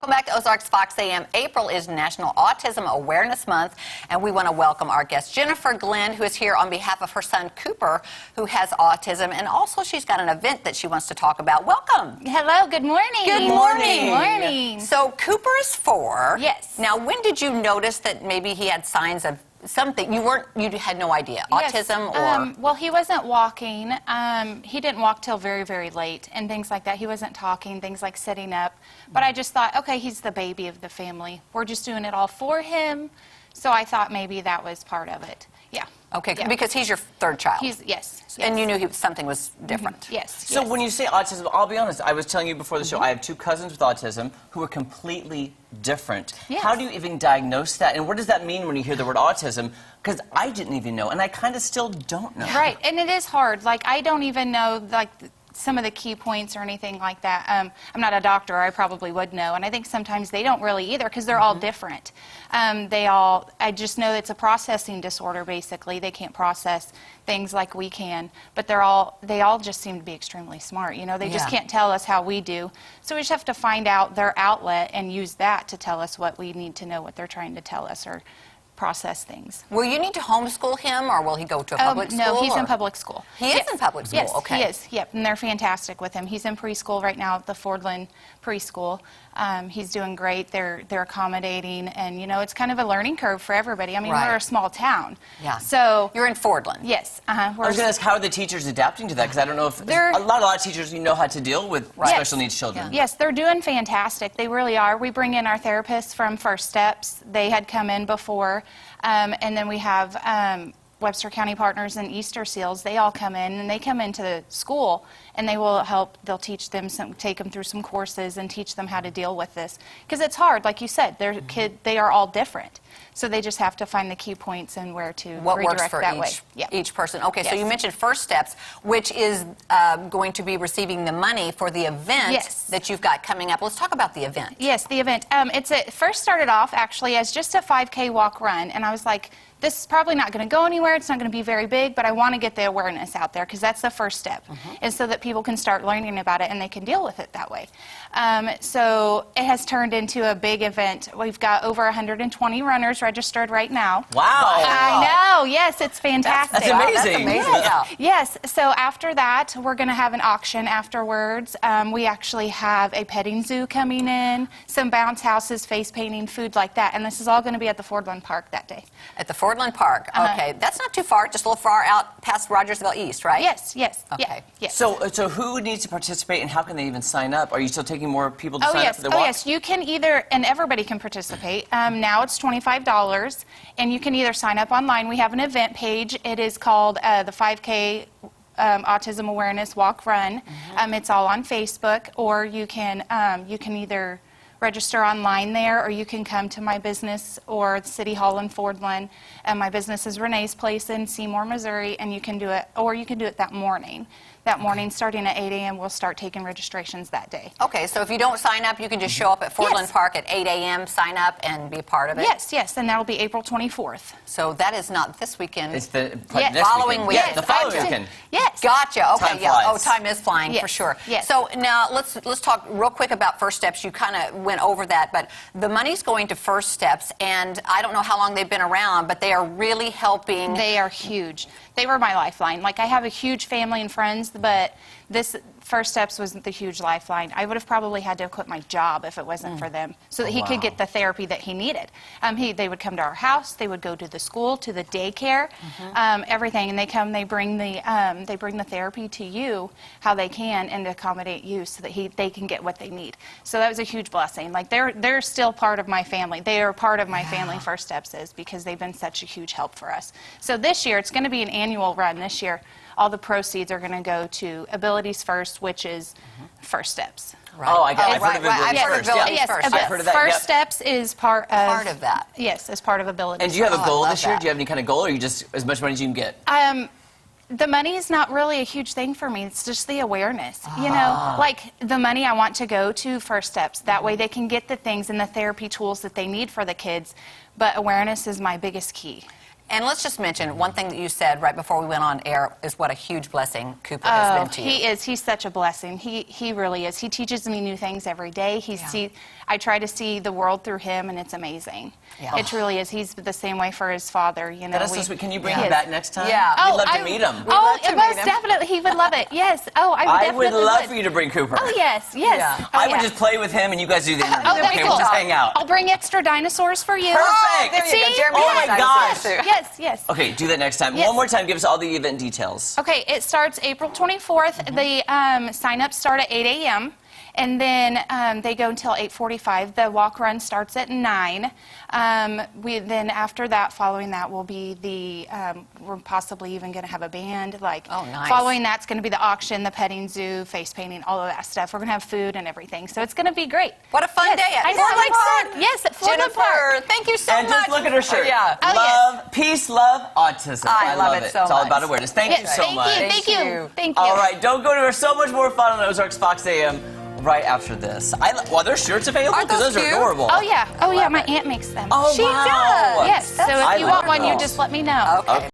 Welcome back to Ozarks Fox AM. April is National Autism Awareness Month, and we want to welcome our guest, Jennifer Glenn, who is here on behalf of her son, Cooper, who has autism, and also she's got an event that she wants to talk about. Welcome. Hello, good morning. Good morning. Good morning. So Cooper is 4. Yes. Now, when did you notice that maybe he had signs of something? You had no idea. Yes. Autism or? Well, he wasn't walking. He didn't walk till very, very late and things like that. He wasn't talking, things like sitting up. But I just thought, okay, he's the baby of the family. We're just doing it all for him. So I thought maybe that was part of it. Yeah. Okay, Yeah. because he's your 3rd child. Yes. And you knew something was different. Yes. So yes. when you say autism, I'll be honest, I was telling you before the show, I have 2 cousins with autism who are completely different. Yes. How do you even diagnose that? And what does that mean when you hear the word autism? Because I didn't even know, and I kind of still don't know. Right, and it is hard. Like, I don't even know, like, some of the key points or anything like that. I'm not a doctor, I probably would know, and I think sometimes they don't really either because they're all different. I just know it's a processing disorder, basically. They can't process things like we can, but they all just seem to be extremely smart. You know, they just can't tell us how we do. So we just have to find out their outlet and use that to tell us what we need to know, what they're trying to tell us or process things. Will you need to homeschool him, or will he go to a public school? No, he's or? in public school. He is in public school? Yes, Okay. he is. Yep, and they're fantastic with him. He's in preschool right now at the Fordland Preschool. He's doing great. They're accommodating, and you know, it's kind of a learning curve for everybody. I mean, Right. we're a small town. Yeah. So You're in Fordland. yes, I was going to ask, how are the teachers adapting to that? Because I don't know if They're- a lot of teachers know how to deal with special needs children. Yes, they're doing fantastic. They really are. We bring in our therapists from First Steps. They had come in before. And then we have Webster County Partners and Easter Seals. They all come in, and they come into the school, and they will help. They'll teach them, take them through some courses and teach them how to deal with this. Because it's hard, like you said, they are all different. So they just have to find the key points and where to What redirect works for that way. each person. Okay, so Yes. you mentioned First Steps, which is going to be receiving the money for the event Yes. that you've got coming up. Let's talk about the event. Yes, the event. It first started off actually as just a 5K walk run, and I was like, this is probably not going to go anywhere. It's not going to be very big, but I want to get the awareness out there because that's the first step, and so that people can start learning about it and they can deal with it that way. So it has turned into a big event. We've got over 120 runners registered right now. Wow. I know. Yes, it's fantastic. That's amazing. That's amazing. Yeah. Yes, so after that, we're going to have an auction afterwards. We actually have a petting zoo coming in, some bounce houses, face painting, food like that, and this is all going to be at the Fordland Park that day. At the Fordland Park. Okay, that's not too far, just a little far out past Rogersville East, right? Yes, yes. Okay. Yeah, yes. So who needs to participate, and how can they even sign up? Are you still taking more people to sign up for the Oh, walk? yes, you can either, and everybody can participate. Now it's $25, and you can either sign up online. We have an event page. It is called the 5K Autism Awareness Walk Run. It's all on Facebook, or you can either register online there, or you can come to my business or City Hall in Fordland. My business is Renee's Place in Seymour, Missouri, and you can do it, or you can do it that morning. That morning, starting at 8 a.m., we'll start taking registrations that day. Okay, so if you don't sign up, you can just show up at Fordland Yes. Park at 8 a.m., sign up, and be a part of it? Yes, yes, and that'll be April 24th. So that is not this weekend. It's the Yes. next Following weekend. week. Yeah, the following Yes. weekend. Yes. Gotcha. Okay. Time Yeah. flies. Oh, time is flying for Yes. sure. Yes. So now let's talk real quick about First Steps. You kind of went over that, but the money's going to First Steps, and I don't know how long they've been around, but they are really helping. They are huge. They were my lifeline. Like, I have a huge family and friends, but this First Steps was the huge lifeline. I would have probably had to quit my job if it wasn't for them, so that he could get the therapy that he needed. They would come to our house. They would go to the school, to the daycare, everything. And they come. They bring the therapy to you how they can, and to accommodate you so that they can get what they need. So that was a huge blessing. Like, they're still part of my family. They are part of my family. First Steps is, because they've been such a huge help for us. So this year it's going to be an annual run. This year, all the proceeds are going to go to Abilities First, which is First Steps. Right. Oh, I've heard right, of right. I've Abilities heard of First. Abilities Yeah. First. I've heard of that, First yep. Steps is part of that. Yes, as part of Abilities. And do you have a I goal love this year? that. Do you have any kind of goal, or you just as much money as you can get? The money is not really a huge thing for me. It's just the awareness. You know, like, the money I want to go to First Steps. That way they can get the things and the therapy tools that they need for the kids. But awareness is my biggest key. And let's just mention one thing that you said right before we went on air is what a huge blessing Cooper has been to you. He is. He's such a blessing. He really is. He teaches me new things every day. I try to see the world through him, and it's amazing. Yeah. It truly is. He's the same way for his father. You know. That is so sweet. Can you bring Yeah. him back next time? Yeah. We'd love to meet him. We'd love to meet most him. definitely. He would love it. Yes. Oh, I I definitely would love for you to bring Cooper. Oh, yes. Yeah. Oh, I would yeah. just play with him and you guys do the interview. Oh, that'd be okay, cool. we'll just hang out. I'll bring extra dinosaurs for you. Perfect. There you go. See? Jeremy Oh has my dinosaurs, gosh. too. Yes, yes. Okay, do that next time. Yes. One more time, give us all the event details. Okay, it starts April 24th. The sign-ups start at 8 a.m. And then they go until 8:45. The walk run starts at 9. Then after that, following that, will be we're possibly even going to have a band. Oh, nice. Following that's going to be the auction, the petting zoo, face painting, all of that stuff. We're going to have food and everything. So it's going to be great. What a fun Yes, day at I know, I'm Foreland Park. excited. Yes, at Foreland Jennifer, Park. thank you so And much. just look at her shirt. Oh, yeah. Oh, Love, peace, love, autism. I love it so It's all much. about awareness. Thank you Yes, so thank much. you, Thank thank you, you. thank you. All right, don't go anywhere. So much more fun on Ozarks Fox AM right after this. Well, there's shirts available Aren't because those those are cute? adorable. Oh yeah, Love my it. aunt makes them. Oh, She wow. does. Yes, so That's if I you love want one, you those. just let me know. Okay.